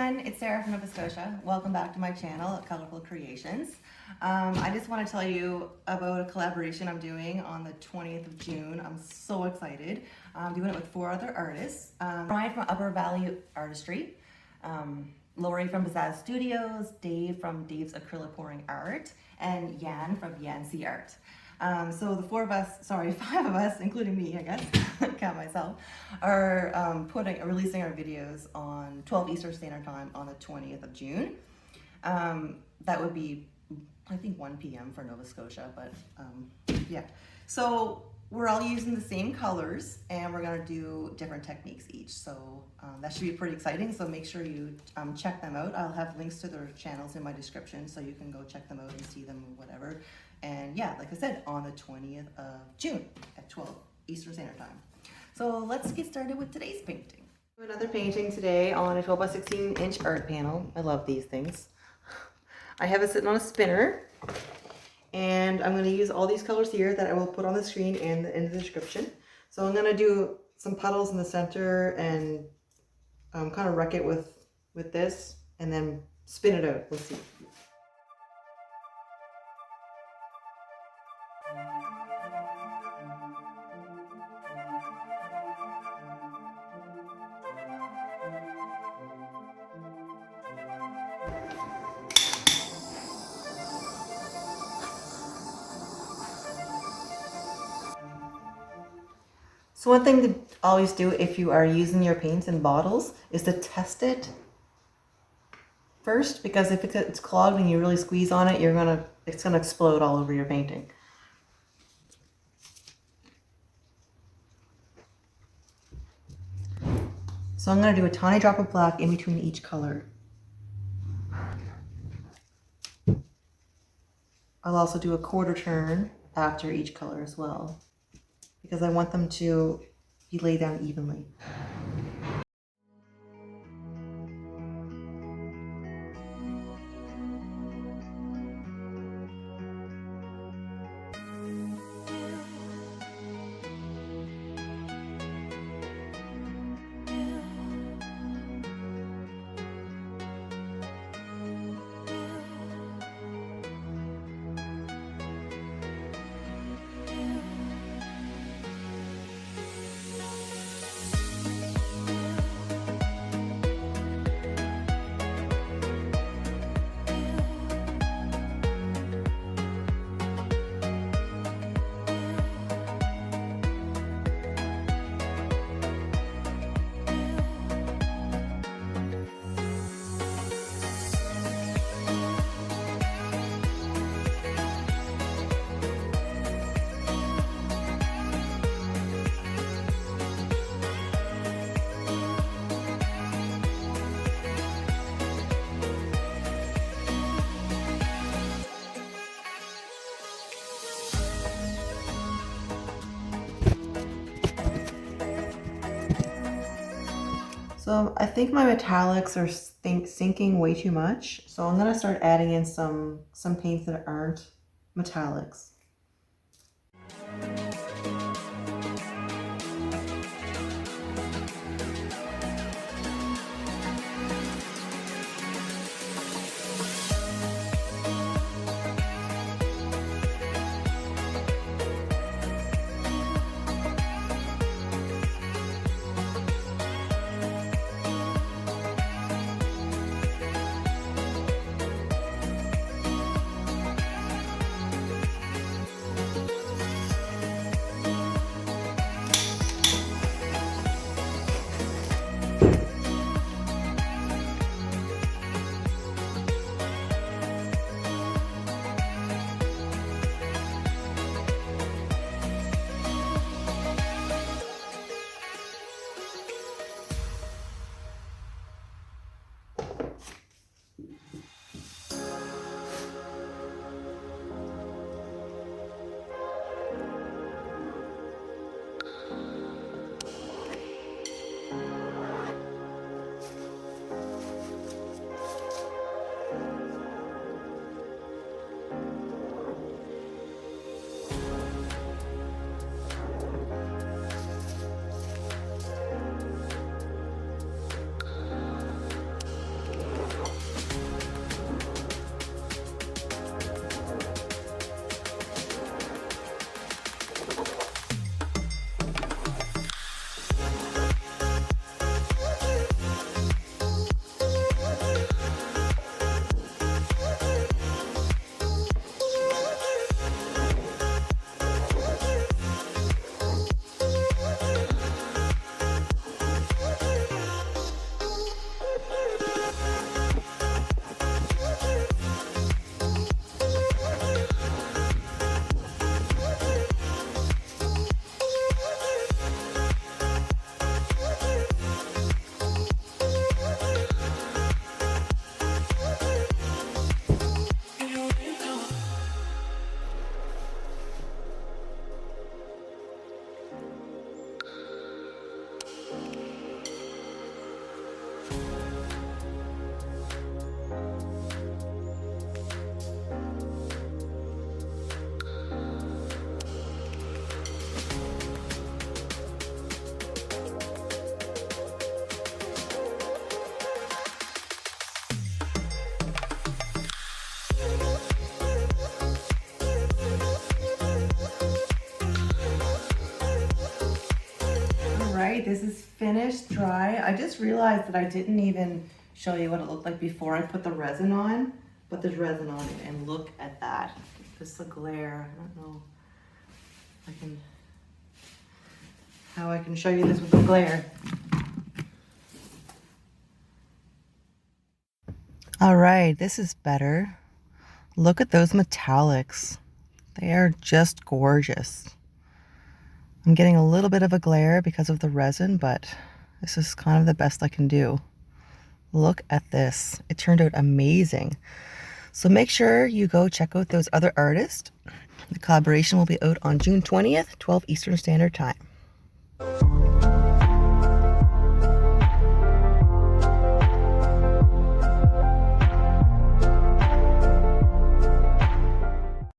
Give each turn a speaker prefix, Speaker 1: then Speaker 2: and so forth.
Speaker 1: everyone, it's Sarah from Nova Scotia. Welcome back to my channel at Colorful Creations. I just want to tell you about a collaboration I'm doing on the 20th of June. I'm so excited. I'm doing it with 4 other artists. Brian from Upper Valley Artistry, Lori from Pizzazz Studios, Dave from Dave's Acrylic Pouring Art, and Yan from Yancy Art. So the 4 of us, sorry, 5 of us, including me, I guess, count myself, are releasing our videos on 12 Eastern Standard Time on the 20th of June. That would be, I think, 1 p.m. for Nova Scotia, but yeah. So we're all using the same colors and we're gonna do different techniques each. So that should be pretty exciting. So make sure you check them out. I'll have links to their channels in my description so you can go check them out and see them, whatever. And yeah, like I said, on the 20th of June at 12 Eastern Standard Time. So let's get started with today's painting. Another painting today on a 12 by 16 inch art panel. I love these things. I have it sitting on a spinner, and I'm going to use all these colors here that I will put on the screen and in the description. So I'm going to do some puddles in the center and kind of wreck it with this and then spin it out. Let's see. So one thing to always do if you are using your paints in bottles is to test it first, because if it's clogged and you really squeeze on it, it's gonna explode all over your painting. So I'm gonna do a tiny drop of black in between each color. I'll also do a quarter turn after each color as well, because I want them to be laid down evenly. So I think my metallics are sinking way too much. So I'm gonna start adding in some paints that aren't metallics. finished, dry. I just realized that I didn't even show you what it looked like before I put the resin on, but there's resin on it, and look at that. Just the glare. I don't know how I can show you this with the glare. All right, this is better. Look at those metallics. They are just gorgeous. I'm getting a little bit of a glare because of the resin, but this is kind of the best I can do. Look at this. It turned out amazing. So make sure you go check out those other artists. The collaboration will be out on June 20th, 12 Eastern Standard Time.